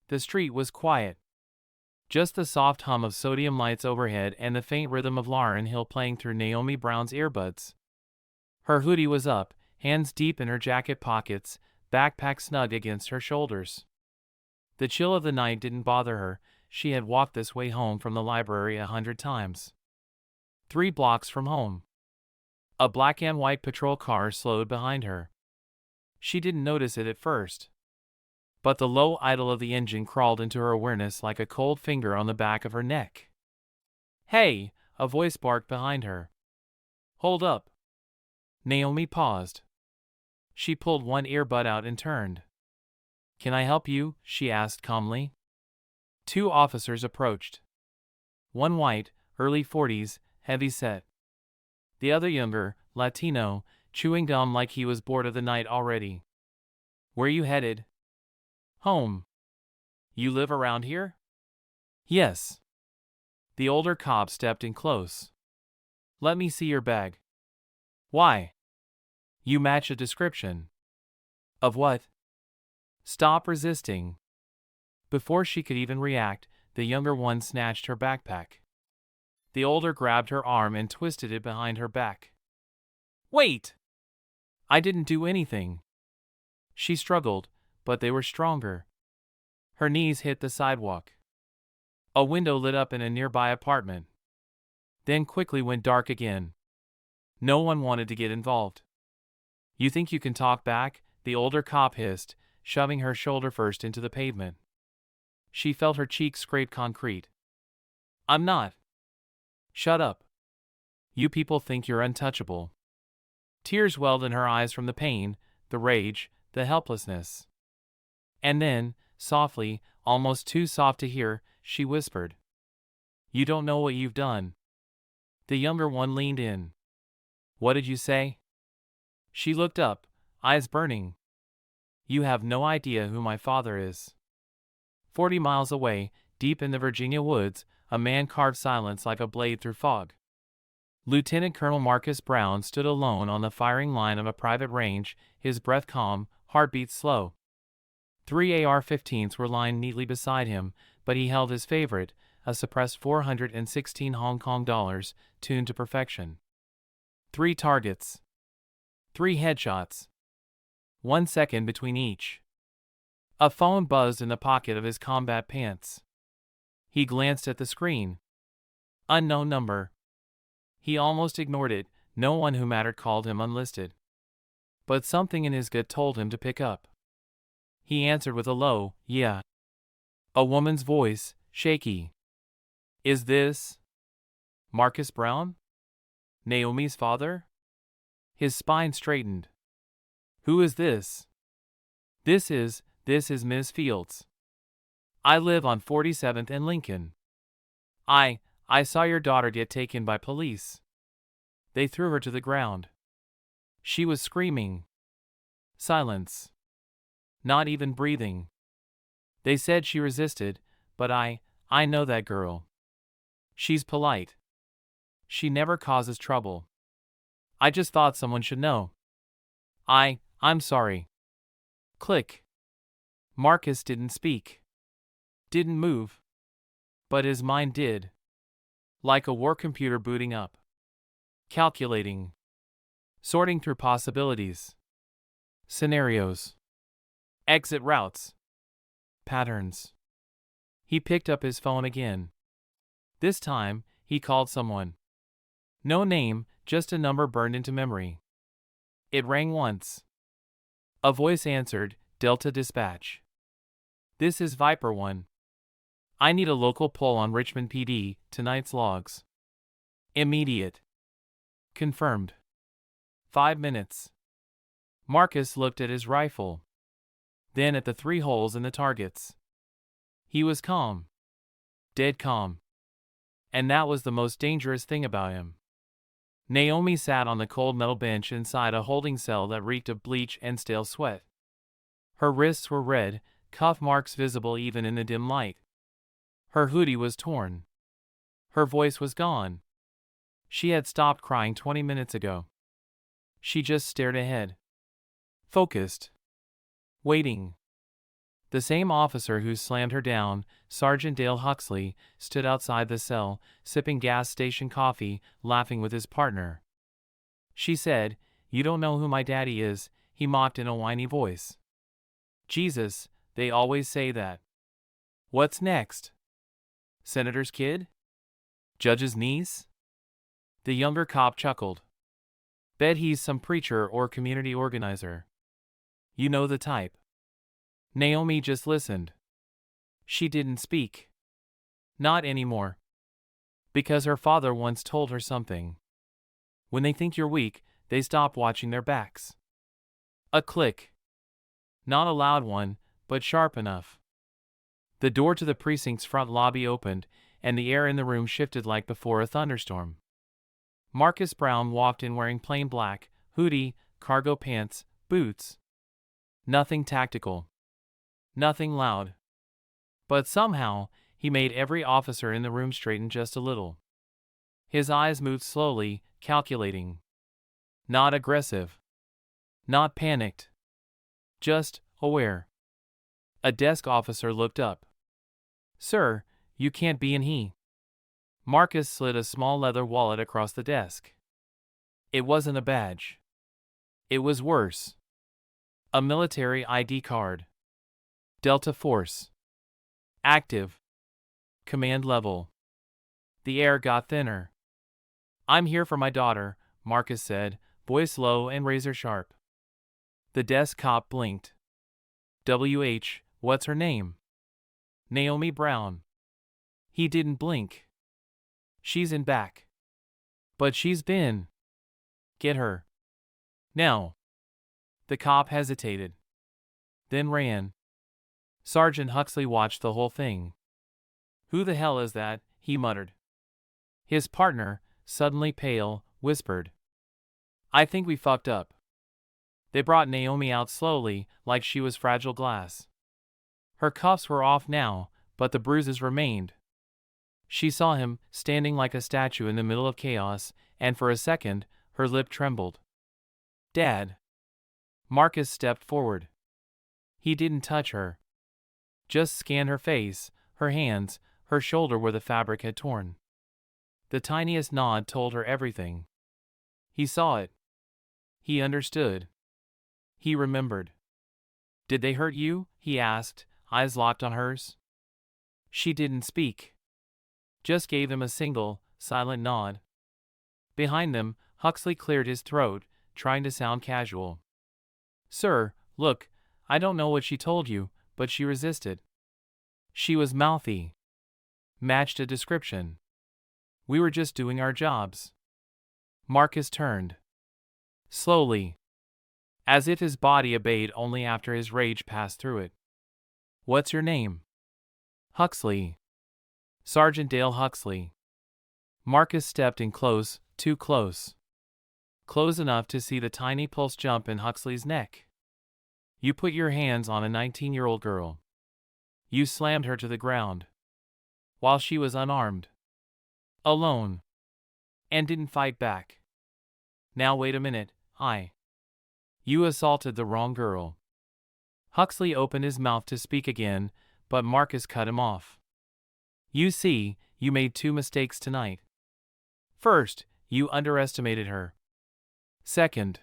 The street was quiet. Just the soft hum of sodium lights overhead and the faint rhythm of Lauryn Hill playing through Naomi Brown's earbuds. Her hoodie was up, hands deep in her jacket pockets, backpack snug against her shoulders. The chill of the night didn't bother her. She had walked this way home from the library 100 times. 3 blocks from home. A black and white patrol car slowed behind her. She didn't notice it at first. But the low idle of the engine crawled into her awareness like a cold finger on the back of her neck. "Hey!" a voice barked behind her. "Hold up." Naomi paused. She pulled one earbud out and turned. "Can I help you?" she asked calmly. 2 officers approached. One white, early 40s, heavy-set. The other younger, Latino, chewing gum like he was bored of the night already. "Where you headed?" "Home." "You live around here?" "Yes." The older cop stepped in close. "Let me see your bag." "Why?" "You match a description." "Of what?" "Stop resisting." Before she could even react, the younger one snatched her backpack. The older grabbed her arm and twisted it behind her back. "Wait!" "I didn't do anything." She struggled, but they were stronger. Her knees hit the sidewalk. A window lit up in a nearby apartment. Then quickly went dark again. No one wanted to get involved. "You think you can talk back?" the older cop hissed, shoving her shoulder first into the pavement. She felt her cheeks scrape concrete. "I'm not." "Shut up. You people think you're untouchable." Tears welled in her eyes from the pain, the rage, the helplessness. And then, softly, almost too soft to hear, she whispered, "You don't know what you've done." The younger one leaned in. "What did you say?" She looked up, eyes burning. "You have no idea who my father is." 40 miles away, deep in the Virginia woods, a man carved silence like a blade through fog. Lieutenant Colonel Marcus Brown stood alone on the firing line of a private range, his breath calm, heartbeat slow. 3 AR-15s were lined neatly beside him, but he held his favorite, a suppressed 416 Hong Kong dollars, tuned to perfection. 3 targets. 3 headshots. 1 second between each. A phone buzzed in the pocket of his combat pants. He glanced at the screen. Unknown number. He almost ignored it. No one who mattered called him unlisted. But something in his gut told him to pick up. He answered with a low, "Yeah." A woman's voice, shaky. "Is this Marcus Brown? Naomi's father?" His spine straightened. "Who is this?" This is Ms. Fields. I live on 47th and Lincoln. I saw your daughter get taken by police. They threw her to the ground. She was screaming. Silence. Not even breathing. They said she resisted, but I know that girl. She's polite. She never causes trouble. I just thought someone should know. I'm sorry." Click. Marcus didn't speak. Didn't move. But his mind did. Like a war computer booting up. Calculating. Sorting through possibilities. Scenarios. Exit routes. Patterns. He picked up his phone again. This time, he called someone. No name, just a number burned into memory. It rang once. A voice answered, "Delta Dispatch. This is Viper 1. I need a local pull on Richmond PD, tonight's logs. Immediate." Confirmed. 5 minutes. Marcus looked at his rifle. Then at the 3 holes in the targets. He was calm. Dead calm. And that was the most dangerous thing about him. Naomi sat on the cold metal bench inside a holding cell that reeked of bleach and stale sweat. Her wrists were red, cuff marks visible even in the dim light. Her hoodie was torn. Her voice was gone. She had stopped crying 20 minutes ago. She just stared ahead. Focused. Waiting. The same officer who slammed her down, Sergeant Dale Huxley, stood outside the cell, sipping gas station coffee, laughing with his partner. She said, "You don't know who my daddy is," he mocked in a whiny voice. "Jesus, they always say that. What's next? Senator's kid? Judge's niece?" The younger cop chuckled. "Bet he's some preacher or community organizer. You know the type." Naomi just listened. She didn't speak. Not anymore. Because her father once told her something. When they think you're weak, they stop watching their backs. A click. Not a loud one, but sharp enough. The door to the precinct's front lobby opened, and the air in the room shifted like before a thunderstorm. Marcus Brown walked in wearing plain black, hoodie, cargo pants, boots. Nothing tactical. Nothing loud. But somehow, he made every officer in the room straighten just a little. His eyes moved slowly, calculating. Not aggressive. Not panicked. Just aware. A desk officer looked up. "Sir, you can't be in he." Marcus slid a small leather wallet across the desk. It wasn't a badge. It was worse. A military ID card. Delta Force. Active. Command level. The air got thinner. "I'm here for my daughter," Marcus said, voice low and razor sharp. The desk cop blinked. "WH, what's her name?" "Naomi Brown." He didn't blink. "She's in back." "But she's been." "Get her. Now." The cop hesitated. Then ran. Sergeant Huxley watched the whole thing. "Who the hell is that?" he muttered. His partner, suddenly pale, whispered, "I think we fucked up." They brought Naomi out slowly, like she was fragile glass. Her cuffs were off now, but the bruises remained. She saw him, standing like a statue in the middle of chaos, and for a second, her lip trembled. "Dad." Marcus stepped forward. He didn't touch her. Just scanned her face, her hands, her shoulder where the fabric had torn. The tiniest nod told her everything. He saw it. He understood. He remembered. "Did they hurt you?" he asked, eyes locked on hers. She didn't speak. Just gave him a single, silent nod. Behind them, Huxley cleared his throat, trying to sound casual. "Sir, look, I don't know what she told you, but she resisted. She was mouthy. Matched a description. We were just doing our jobs." Marcus turned. Slowly. As if his body obeyed only after his rage passed through it. "What's your name?" "Huxley. Sergeant Dale Huxley." Marcus stepped in close, too close. Close enough to see the tiny pulse jump in Huxley's neck. "You put your hands on a 19-year-old girl. You slammed her to the ground. While she was unarmed. Alone. And didn't fight back. Now wait a minute, You assaulted the wrong girl." Huxley opened his mouth to speak again, but Marcus cut him off. "You see, you made two mistakes tonight. First, you underestimated her. Second."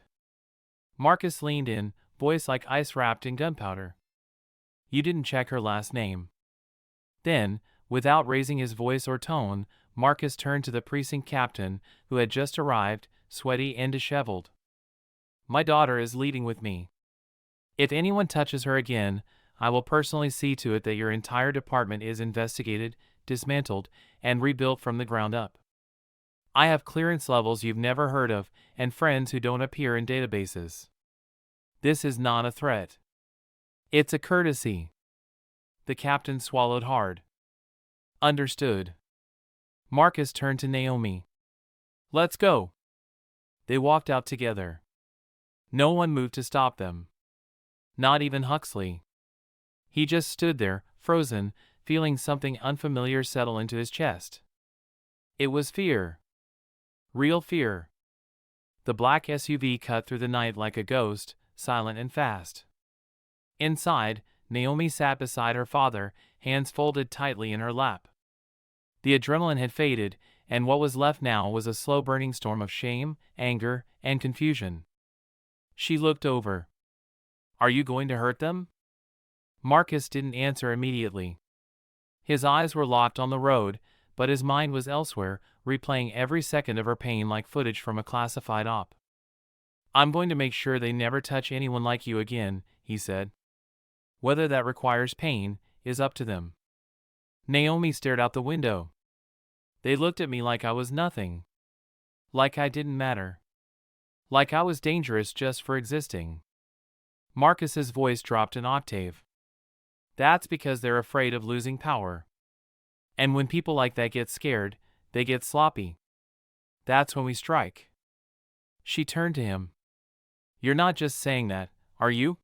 Marcus leaned in, voice like ice wrapped in gunpowder. "You didn't check her last name." Then, without raising his voice or tone, Marcus turned to the precinct captain, who had just arrived, sweaty and disheveled. "My daughter is leading with me. If anyone touches her again, I will personally see to it that your entire department is investigated, dismantled, and rebuilt from the ground up. I have clearance levels you've never heard of, and friends who don't appear in databases. This is not a threat. It's a courtesy." The captain swallowed hard. "Understood." Marcus turned to Naomi. "Let's go." They walked out together. No one moved to stop them. Not even Huxley. He just stood there, frozen, feeling something unfamiliar settle into his chest. It was fear. Real fear. The black SUV cut through the night like a ghost, silent and fast. Inside, Naomi sat beside her father, hands folded tightly in her lap. The adrenaline had faded, and what was left now was a slow-burning storm of shame, anger, and confusion. She looked over. "Are you going to hurt them?" Marcus didn't answer immediately. His eyes were locked on the road, but his mind was elsewhere, replaying every second of her pain like footage from a classified op. "I'm going to make sure they never touch anyone like you again," he said. "Whether that requires pain is up to them." Naomi stared out the window. "They looked at me like I was nothing. Like I didn't matter. Like I was dangerous just for existing." Marcus's voice dropped an octave. "That's because they're afraid of losing power. And when people like that get scared, they get sloppy. That's when we strike." She turned to him. "You're not just saying that, are you?"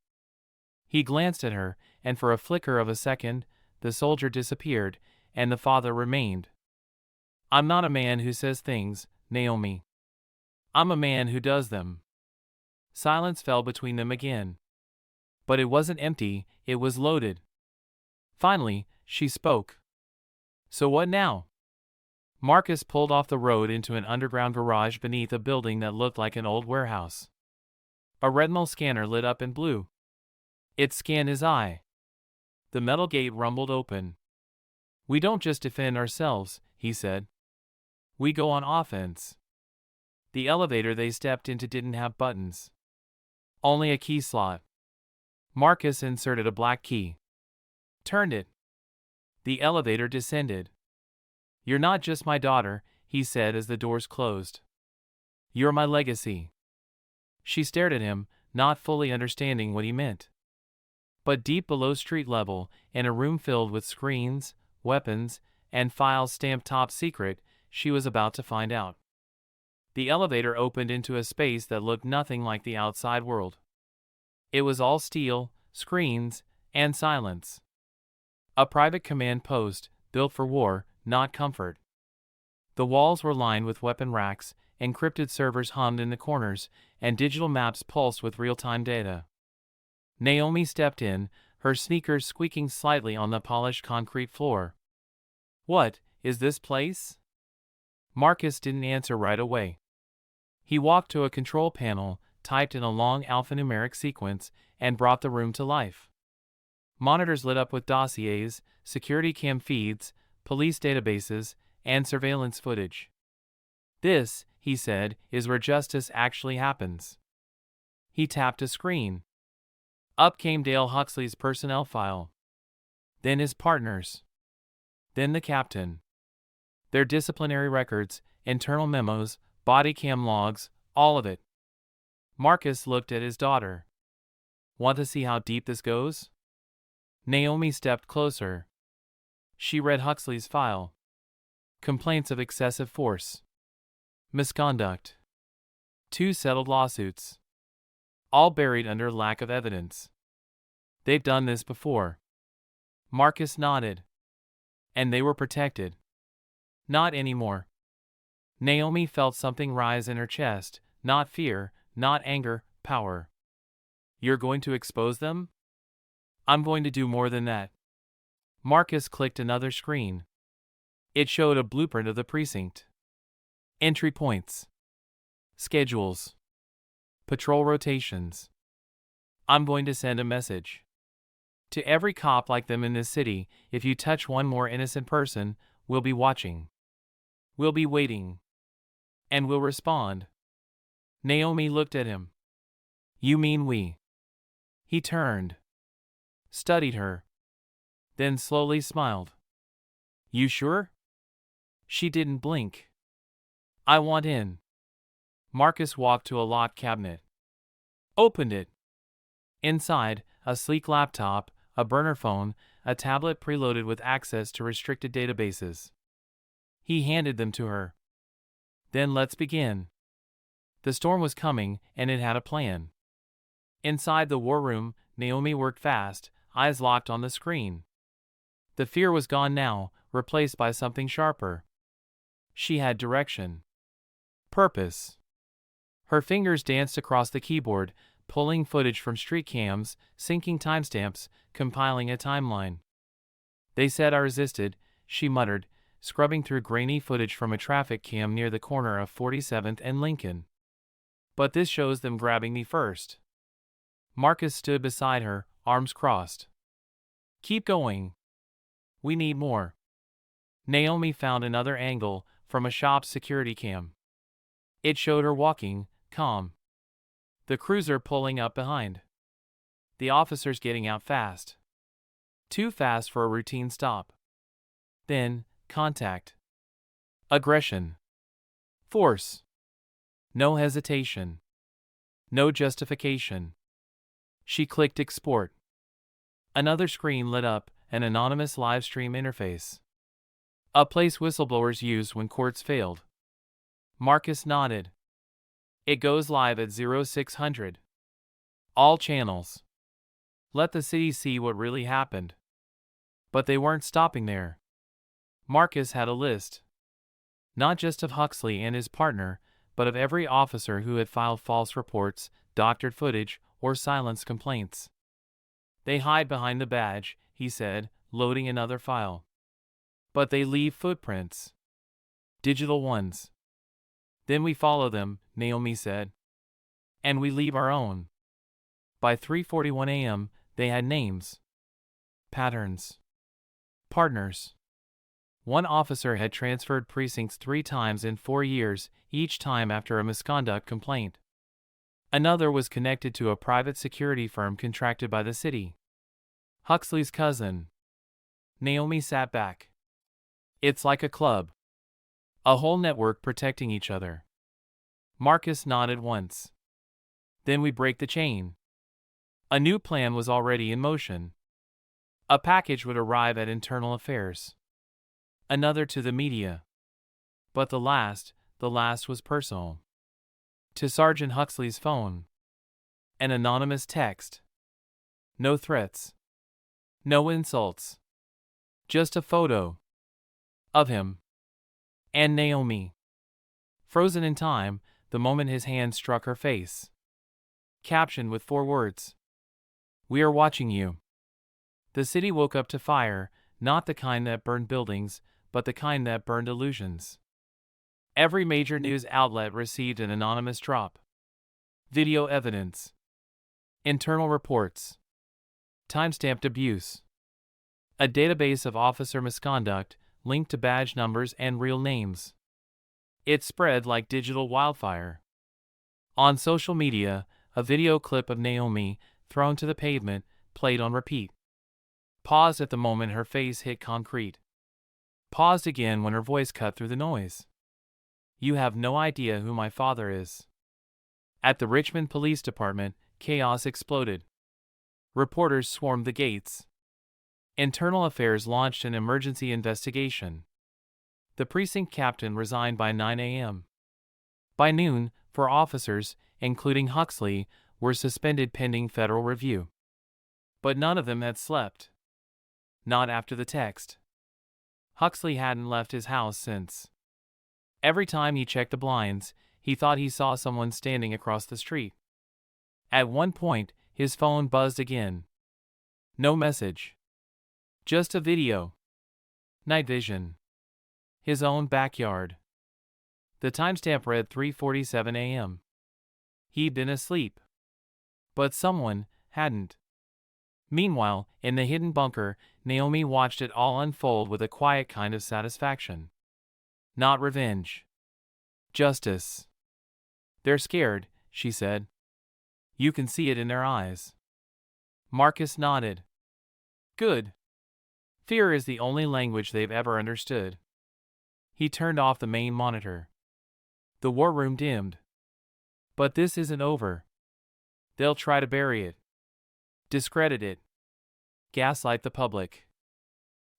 He glanced at her, and for a flicker of a second, the soldier disappeared, and the father remained. "I'm not a man who says things, Naomi. I'm a man who does them." Silence fell between them again. But it wasn't empty, it was loaded. Finally, she spoke. "So what now?" Marcus pulled off the road into an underground garage beneath a building that looked like an old warehouse. A retinal scanner lit up in blue. It scanned his eye. The metal gate rumbled open. "We don't just defend ourselves," he said. "We go on offense." The elevator they stepped into didn't have buttons. Only a key slot. Marcus inserted a black key. Turned it. The elevator descended. "You're not just my daughter," he said as the doors closed. "You're my legacy." She stared at him, not fully understanding what he meant. But deep below street level, in a room filled with screens, weapons, and files stamped top secret, she was about to find out. The elevator opened into a space that looked nothing like the outside world. It was all steel, screens, and silence. A private command post, built for war, not comfort. The walls were lined with weapon racks, encrypted servers hummed in the corners, and digital maps pulsed with real-time data. Naomi stepped in, her sneakers squeaking slightly on the polished concrete floor. "What is this place?" Marcus didn't answer right away. He walked to a control panel, typed in a long alphanumeric sequence, and brought the room to life. Monitors lit up with dossiers, security cam feeds, police databases, and surveillance footage. "This," he said, "is where justice actually happens." He tapped a screen. Up came Dale Huxley's personnel file. Then his partners. Then the captain. Their disciplinary records, internal memos, body cam logs, all of it. Marcus looked at his daughter. "Want to see how deep this goes?" Naomi stepped closer. She read Huxley's file. Complaints of excessive force. Misconduct. 2 settled lawsuits. All buried under lack of evidence. "They've done this before." Marcus nodded. "And they were protected." "Not anymore." Naomi felt something rise in her chest, not fear, not anger, power. "You're going to expose them?" "I'm going to do more than that." Marcus clicked another screen. It showed a blueprint of the precinct. Entry points. Schedules. Patrol rotations. "I'm going to send a message to every cop like them in this city. If you touch one more innocent person, we'll be watching. We'll be waiting. And we'll respond." Naomi looked at him. "You mean we?" He turned. Studied her. Then slowly smiled. "You sure?" She didn't blink. "I want in." Marcus walked to a locked cabinet. Opened it. Inside, a sleek laptop, a burner phone, a tablet preloaded with access to restricted databases. He handed them to her. "Then let's begin." The storm was coming, and it had a plan. Inside the war room, Naomi worked fast, eyes locked on the screen. The fear was gone now, replaced by something sharper. She had direction. Purpose. Her fingers danced across the keyboard, pulling footage from street cams, syncing timestamps, compiling a timeline. They said I resisted, she muttered, scrubbing through grainy footage from a traffic cam near the corner of 47th and Lincoln. But this shows them grabbing me first. Marcus stood beside her, arms crossed. Keep going. We need more. Naomi found another angle from a shop's security cam. It showed her walking, calm. The cruiser pulling up behind. The officers getting out fast. Too fast for a routine stop. Then, contact. Aggression. Force. No hesitation. No justification. She clicked export. Another screen lit up, an anonymous live stream interface. A place whistleblowers use when courts failed. Marcus nodded. It goes live at 0600. All channels. Let the city see what really happened. But they weren't stopping there. Marcus had a list. Not just of Huxley and his partner, but of every officer who had filed false reports, doctored footage, or silenced complaints. They hide behind the badge, he said, loading another file. But they leave footprints. Digital ones. Then we follow them, Naomi said. And we leave our own. By 3:41 a.m., they had names. Patterns. Partners. One officer had transferred precincts 3 times in 4 years, each time after a misconduct complaint. Another was connected to a private security firm contracted by the city. Huxley's cousin. Naomi sat back. It's like a club. A whole network protecting each other. Marcus nodded once. Then we break the chain. A new plan was already in motion. A package would arrive at Internal Affairs. Another to the media. But the last was personal. To Sergeant Huxley's phone. An anonymous text. No threats. No insults. Just a photo. Of him. And Naomi. Frozen in time, the moment his hand struck her face. Captioned with 4 words. We are watching you. The city woke up to fire, not the kind that burned buildings, but the kind that burned illusions. Every major news outlet received an anonymous drop. Video evidence. Internal reports. Timestamped abuse. A database of officer misconduct, linked to badge numbers and real names. It spread like digital wildfire. On social media, a video clip of Naomi, thrown to the pavement, played on repeat. Paused at the moment her face hit concrete. Paused again when her voice cut through the noise. You have no idea who my father is. At the Richmond Police Department, chaos exploded. Reporters swarmed the gates. Internal Affairs launched an emergency investigation. The precinct captain resigned by 9 a.m. By noon, 4 officers, including Huxley, were suspended pending federal review. But none of them had slept. Not after the text. Huxley hadn't left his house since. Every time he checked the blinds, he thought he saw someone standing across the street. At one point, his phone buzzed again. No message. Just a video. Night vision. His own backyard. The timestamp read 3:47 a.m. He'd been asleep. But someone hadn't. Meanwhile, in the hidden bunker, Naomi watched it all unfold with a quiet kind of satisfaction. Not revenge. Justice. They're scared, she said. You can see it in their eyes. Marcus nodded. Good. Fear is the only language they've ever understood. He turned off the main monitor. The war room dimmed. But this isn't over. They'll try to bury it. Discredit it. Gaslight the public.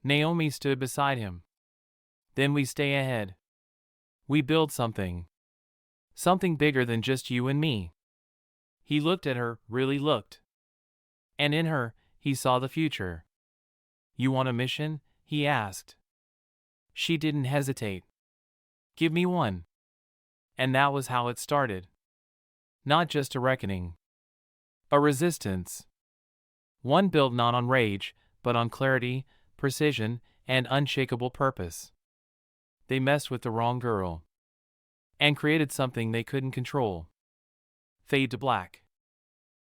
Naomi stood beside him. Then we stay ahead. We build something. Something bigger than just you and me. He looked at her, really looked. And in her, he saw the future. You want a mission? He asked. She didn't hesitate. Give me one. And that was how it started. Not just a reckoning. A resistance. One built not on rage, but on clarity, precision, and unshakable purpose. They messed with the wrong girl. And created something they couldn't control. Fade to black.